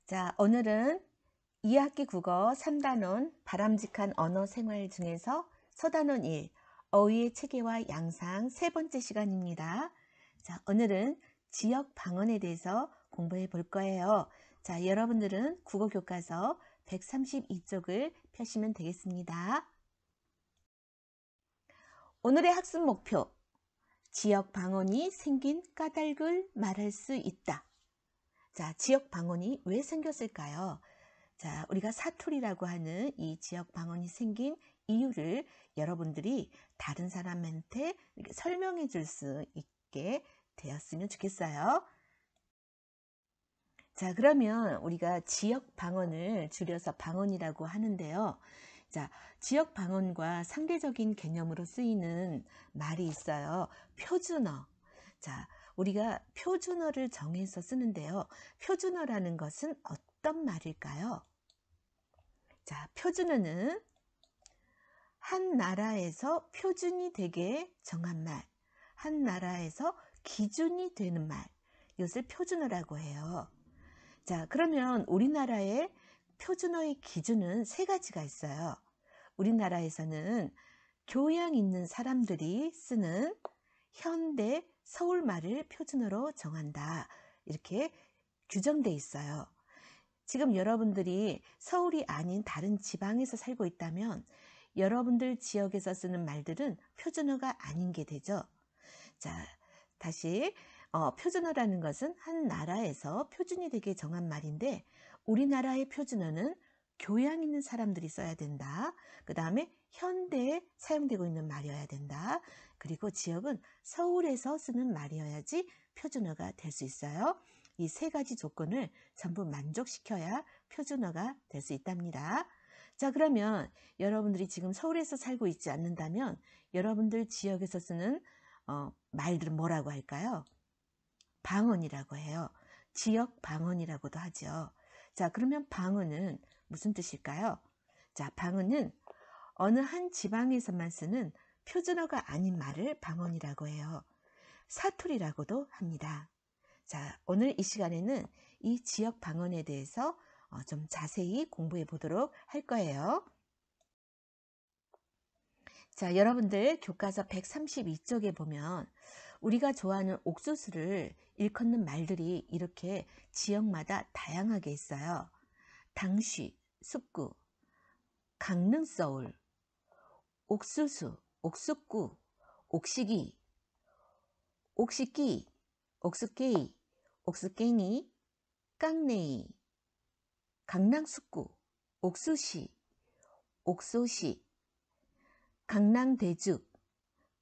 자, 오늘은 2학기 국어 3단원 바람직한 언어 생활 중에서 서단원 1 어휘의 체계와 양상 세 번째 시간입니다. 자, 오늘은 지역 방언에 대해서 공부해 볼 거예요. 자, 여러분들은 국어 교과서 132쪽을 펴시면 되겠습니다. 오늘의 학습 목표, 지역 방언이 생긴 까닭을 말할 수 있다. 자, 지역 방언이 왜 생겼을까요? 자, 우리가 사투리라고 하는 이 지역 방언이 생긴 이유를 여러분들이 다른 사람한테 이렇게 설명해 줄 수 있게 되었으면 좋겠어요. 자, 그러면 우리가 지역 방언을 줄여서 방언이라고 하는데요. 자, 지역 방언과 상대적인 개념으로 쓰이는 말이 있어요. 표준어. 자, 우리가 표준어를 정해서 쓰는데요. 표준어라는 것은 어떤 말일까요? 자, 표준어는 한 나라에서 표준이 되게 정한 말, 한 나라에서 기준이 되는 말, 이것을 표준어라고 해요. 자, 그러면 우리나라의 표준어의 기준은 세 가지가 있어요. 우리나라에서는 교양 있는 사람들이 쓰는 현대 서울말을 표준어로 정한다. 이렇게 규정돼 있어요. 지금 여러분들이 서울이 아닌 다른 지방에서 살고 있다면 여러분들 지역에서 쓰는 말들은 표준어가 아닌 게 되죠. 자, 다시 표준어라는 것은 한 나라에서 표준이 되게 정한 말인데 우리나라의 표준어는 교양 있는 사람들이 써야 된다. 그 다음에 현대에 사용되고 있는 말이어야 된다. 그리고 지역은 서울에서 쓰는 말이어야지 표준어가 될 수 있어요. 이 세 가지 조건을 전부 만족시켜야 표준어가 될 수 있답니다. 자, 그러면 여러분들이 지금 서울에서 살고 있지 않는다면 여러분들 지역에서 쓰는 말들은 뭐라고 할까요? 방언이라고 해요. 지역 방언이라고도 하죠. 자, 그러면 방언은 무슨 뜻일까요? 자, 방언은 어느 한 지방에서만 쓰는 표준어가 아닌 말을 방언이라고 해요. 사투리라고도 합니다. 자, 오늘 이 시간에는 이 지역 방언에 대해서 좀 자세히 공부해 보도록 할 거예요. 자, 여러분들 교과서 132쪽에 보면 우리가 좋아하는 옥수수를 일컫는 말들이 이렇게 지역마다 다양하게 있어요. 당쉬, 쑥구, 강릉 서울, 옥수수, 옥숫구, 옥시기, 옥시끼, 옥수깨이, 옥수깽이, 깡내이, 강낭숙구, 옥수시, 옥소시, 강낭대죽,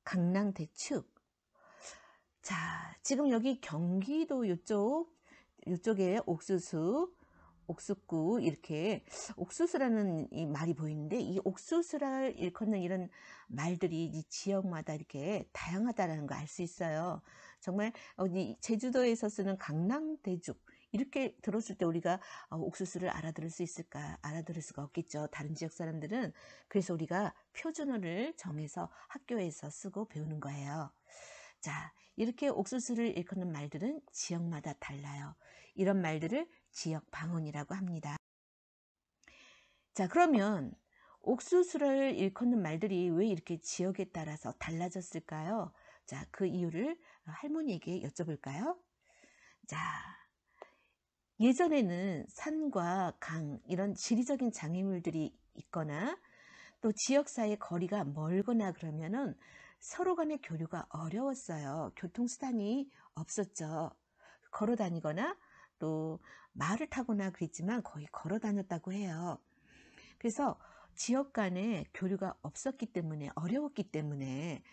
강낭대축. 자, 지금 여기 경기도 요쪽에 옥수수, 옥숫구 이렇게 옥수수라는 이 말이 보이는데 이 옥수수를 일컫는 이런 말들이 이 지역마다 이렇게 다양하다는 거 알 수 있어요. 정말 제주도에서 쓰는 강낭대죽 이렇게 들었을 때 우리가 옥수수를 알아들을 수 있을까? 알아들을 수가 없겠죠. 다른 지역 사람들은. 그래서 우리가 표준어를 정해서 학교에서 쓰고 배우는 거예요. 자, 이렇게 옥수수를 일컫는 말들은 지역마다 달라요. 이런 말들을 지역 방언이라고 합니다. 자, 그러면 옥수수를 일컫는 말들이 왜 이렇게 지역에 따라서 달라졌을까요? 자, 그 이유를 할머니에게 여쭤볼까요? 자, 예전에는 산과 강 이런 지리적인 장애물들이 있거나 또 지역사이의 거리가 멀거나 그러면은 서로 간의 교류가 어려웠어요. 교통수단이 없었죠. 걸어 다니거나 또 말을 타거나 그랬지만 거의 걸어 다녔다고 해요. 그래서 지역 간의 교류가 없었기 때문에 어려웠기 때문에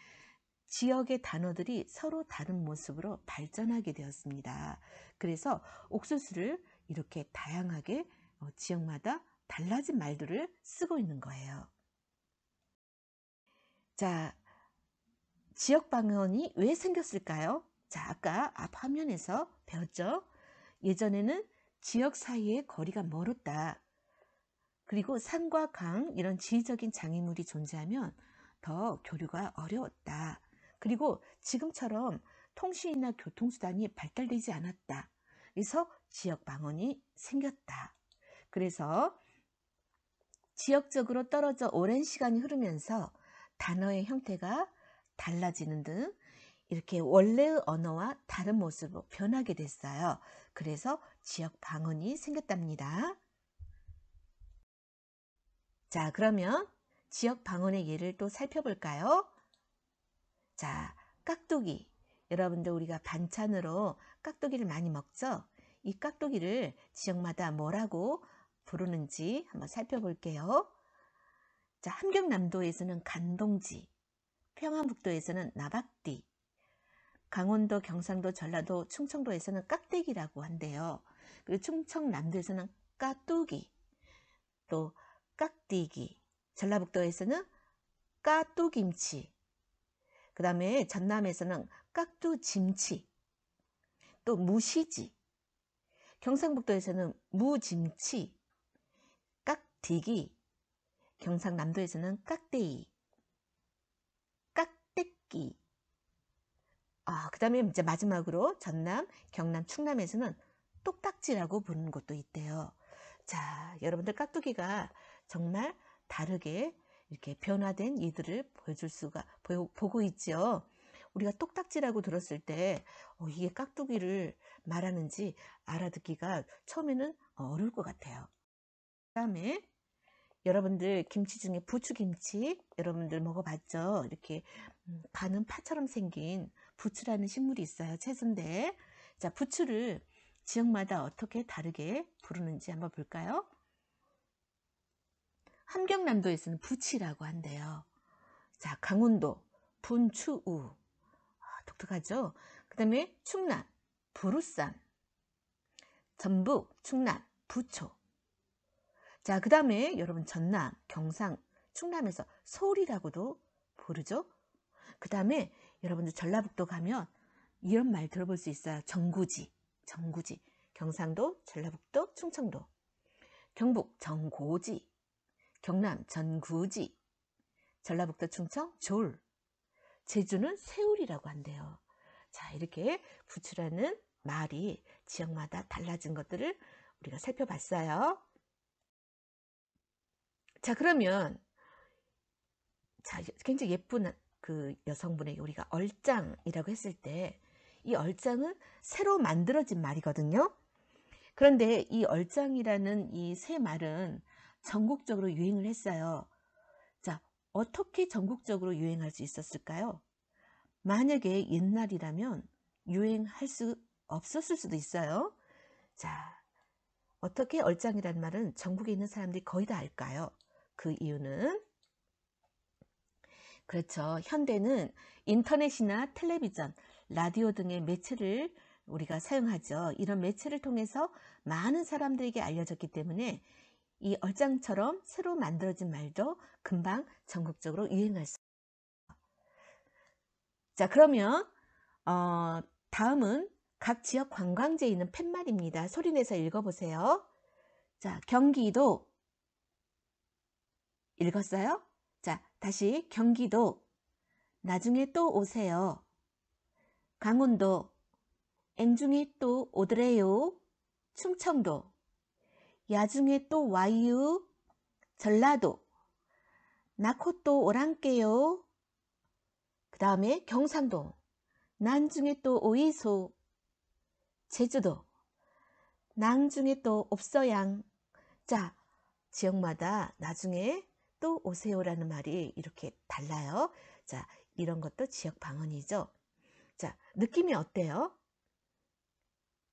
지역의 단어들이 서로 다른 모습으로 발전하게 되었습니다. 그래서 옥수수를 이렇게 다양하게 지역마다 달라진 말들을 쓰고 있는 거예요. 자, 지역 방언이 왜 생겼을까요? 자, 아까 앞 화면에서 배웠죠? 예전에는 지역 사이의 거리가 멀었다. 그리고 산과 강 이런 지리적인 장애물이 존재하면 더 교류가 어려웠다. 그리고 지금처럼 통신이나 교통수단이 발달되지 않았다. 그래서 지역 방언이 생겼다. 그래서 지역적으로 떨어져 오랜 시간이 흐르면서 단어의 형태가 달라지는 등 이렇게 원래의 언어와 다른 모습으로 변하게 됐어요. 그래서 지역 방언이 생겼답니다. 자, 그러면 지역 방언의 예를 또 살펴볼까요? 자, 깍두기. 여러분들 우리가 반찬으로 깍두기를 많이 먹죠? 이 깍두기를 지역마다 뭐라고 부르는지 한번 살펴볼게요. 자, 함경남도에서는 간동지, 평안북도에서는 나박띠, 강원도, 경상도, 전라도, 충청도에서는 깍대기라고 한대요. 그리고 충청남도에서는 까뚜기, 또 깍띠기, 전라북도에서는 까뚜김치, 그 다음에 전남에서는 깍두짐치, 또 무시지, 경상북도에서는 무짐치, 깍디기, 경상남도에서는 깍대이, 깍대끼. 그 다음에 이제 마지막으로 전남, 경남, 충남에서는 똑딱지라고 부르는 곳도 있대요. 자, 여러분들 깍두기가 정말 다르게 이렇게 변화된 이들을 보고 있죠. 우리가 똑딱지라고 들었을 때 이게 깍두기를 말하는지 알아듣기가 처음에는 어려울 것 같아요. 그 다음에 여러분들 김치 중에 부추김치 여러분들 먹어봤죠? 이렇게 가는 파처럼 생긴 부추라는 식물이 있어요. 채소인데, 자, 부추를 지역마다 어떻게 다르게 부르는지 한번 볼까요? 함경남도에서는 부치라고 한대요. 자, 강원도 분추우. 독특하죠? 그 다음에 충남 부루쌈, 전북 충남 부초. 자, 그 다음에 여러분 전남, 경상, 충남에서 소리라고도 부르죠. 그 다음에 여러분들 전라북도 가면 이런 말 들어볼 수 있어요. 정구지, 정구지. 경상도, 전라북도, 충청도. 경북 정고지, 경남 전구지, 전라북도 충청 졸, 제주는 새울이라고 한대요. 자, 이렇게 부추라는 말이 지역마다 달라진 것들을 우리가 살펴봤어요. 자, 그러면 자, 굉장히 예쁜 그 여성분에게 우리가 얼짱이라고 했을 때 이 얼짱은 새로 만들어진 말이거든요. 그런데 이 얼짱이라는 이 새 말은 전국적으로 유행을 했어요. 자, 어떻게 전국적으로 유행할 수 있었을까요? 만약에 옛날이라면 유행할 수 없었을 수도 있어요. 자, 어떻게 얼짱이라는 말은 전국에 있는 사람들이 거의 다 알까요? 그 이유는 그렇죠. 현대는 인터넷이나 텔레비전, 라디오 등의 매체를 우리가 사용하죠. 이런 매체를 통해서 많은 사람들에게 알려졌기 때문에 이 얼짱처럼 새로 만들어진 말도 금방 전국적으로 유행할 수 있어요. 자, 그러면 다음은 각 지역 관광지에 있는 팻말입니다. 소리내서 읽어보세요. 자, 경기도 읽었어요? 자, 다시 경기도 나중에 또 오세요. 강원도 앵중에 또 오드래요. 충청도 야중에 또 와유. 전라도 나코 또 오랑께요. 그 다음에 경상도 난중에 또 오이소. 제주도 낭중에 또 옵서양. 자, 지역마다 나중에 또 오세요라는 말이 이렇게 달라요. 자, 이런 것도 지역 방언이죠. 자, 느낌이 어때요?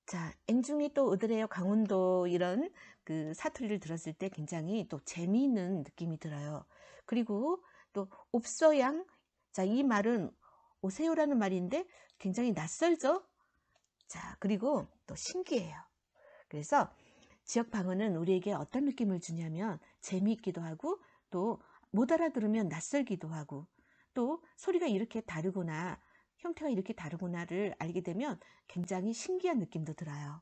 자, 앵중이 또 오드래요. 강원도 이런 그 사투리를 들었을 때 굉장히 또 재미있는 느낌이 들어요. 그리고 또 옵서양. 자, 이 말은 오세요라는 말인데 굉장히 낯설죠? 자, 그리고 또 신기해요. 그래서 지역 방언은 우리에게 어떤 느낌을 주냐면 재미있기도 하고 또 못 알아들으면 낯설기도 하고 또 소리가 이렇게 다르구나, 형태가 이렇게 다르구나를 알게 되면 굉장히 신기한 느낌도 들어요.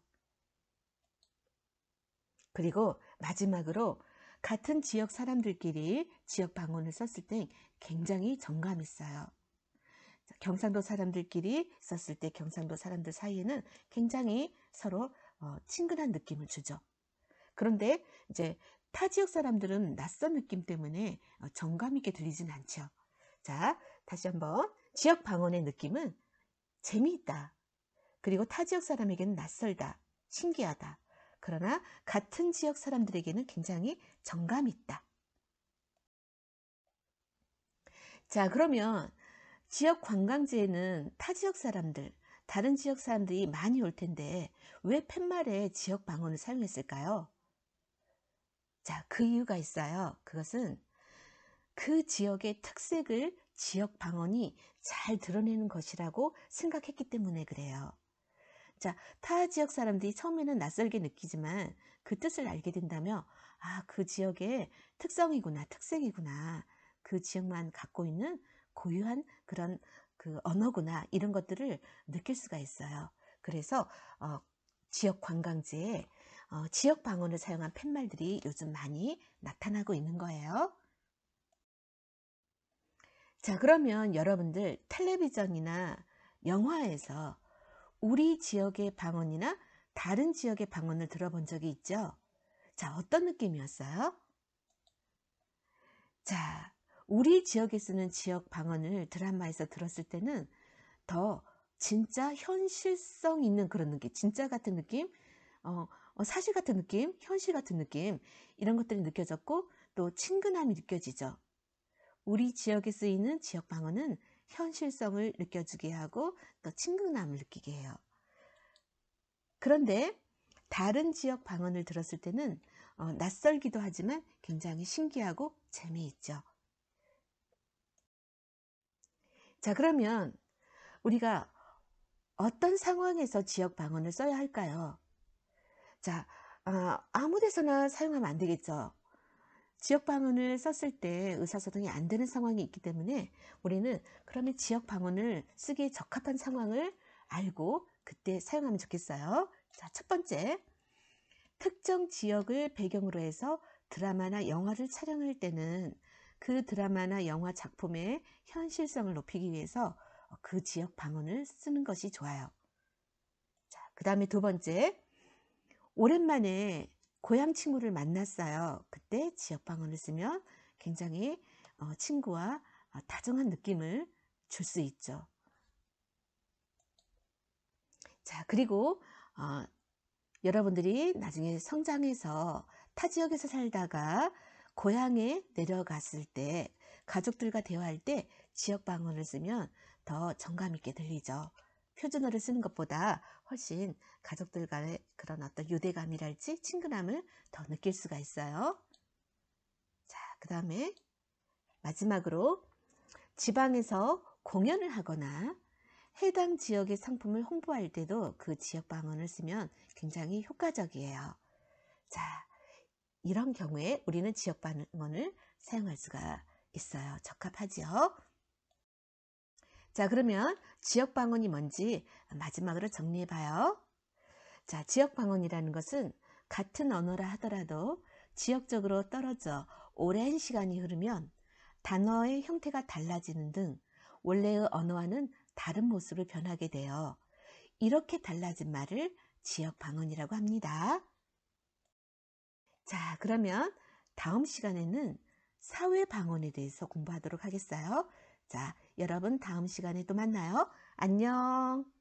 그리고 마지막으로 같은 지역 사람들끼리 지역 방언을 썼을 때 굉장히 정감있어요. 경상도 사람들끼리 썼을 때 경상도 사람들 사이에는 굉장히 서로 친근한 느낌을 주죠. 그런데 이제 타 지역 사람들은 낯선 느낌 때문에 정감 있게 들리진 않죠. 자, 다시 한번. 지역 방언의 느낌은 재미있다. 그리고 타 지역 사람에게는 낯설다. 신기하다. 그러나 같은 지역 사람들에게는 굉장히 정감 있다. 자, 그러면 지역 관광지에는 타 지역 사람들, 다른 지역 사람들이 많이 올 텐데 왜 팻말에 지역 방언을 사용했을까요? 자, 그 이유가 있어요. 그것은 그 지역의 특색을 지역 방언이 잘 드러내는 것이라고 생각했기 때문에 그래요. 자, 타 지역 사람들이 처음에는 낯설게 느끼지만 그 뜻을 알게 된다면, 아, 그 지역의 특성이구나, 특색이구나, 그 지역만 갖고 있는 고유한 그런 그 언어구나, 이런 것들을 느낄 수가 있어요. 그래서 지역 관광지에 지역 방언을 사용한 팻말들이 요즘 많이 나타나고 있는 거예요. 자, 그러면 여러분들 텔레비전이나 영화에서 우리 지역의 방언이나 다른 지역의 방언을 들어본 적이 있죠? 자, 어떤 느낌이었어요? 자, 우리 지역에 쓰는 지역 방언을 드라마에서 들었을 때는 더 진짜 현실성 있는 그런 느낌, 진짜 같은 느낌, 사실 같은 느낌, 현실 같은 느낌, 이런 것들이 느껴졌고 또 친근함이 느껴지죠. 우리 지역에 쓰이는 지역 방언은 현실성을 느껴주게 하고 또 친근함을 느끼게 해요. 그런데 다른 지역 방언을 들었을 때는 낯설기도 하지만 굉장히 신기하고 재미있죠. 자, 그러면 우리가 어떤 상황에서 지역 방언을 써야 할까요? 자, 아무 데서나 사용하면 안 되겠죠. 지역 방언을 썼을 때 의사소통이 안 되는 상황이 있기 때문에 우리는 그러면 지역 방언을 쓰기에 적합한 상황을 알고 그때 사용하면 좋겠어요. 자, 첫 번째. 특정 지역을 배경으로 해서 드라마나 영화를 촬영할 때는 그 드라마나 영화 작품의 현실성을 높이기 위해서 그 지역 방언을 쓰는 것이 좋아요. 자, 그 다음에 두 번째. 오랜만에 고향 친구를 만났어요. 그때 지역 방언을 쓰면 굉장히 친구와 다정한 느낌을 줄 수 있죠. 자, 그리고 여러분들이 나중에 성장해서 타 지역에서 살다가 고향에 내려갔을 때 가족들과 대화할 때 지역 방언을 쓰면 더 정감 있게 들리죠. 표준어를 쓰는 것보다 훨씬 가족들과의 그런 어떤 유대감이랄지 친근함을 더 느낄 수가 있어요. 자, 그 다음에 마지막으로 지방에서 공연을 하거나 해당 지역의 상품을 홍보할 때도 그 지역 방언을 쓰면 굉장히 효과적이에요. 자, 이런 경우에 우리는 지역 방언을 사용할 수가 있어요. 적합하지요. 자, 그러면 지역 방언이 뭔지 마지막으로 정리해 봐요. 자, 지역 방언이라는 것은 같은 언어라 하더라도 지역적으로 떨어져 오랜 시간이 흐르면 단어의 형태가 달라지는 등 원래의 언어와는 다른 모습으로 변하게 돼요. 이렇게 달라진 말을 지역 방언이라고 합니다. 자, 그러면 다음 시간에는 사회 방언에 대해서 공부하도록 하겠어요. 자, 여러분 다음 시간에 또 만나요. 안녕.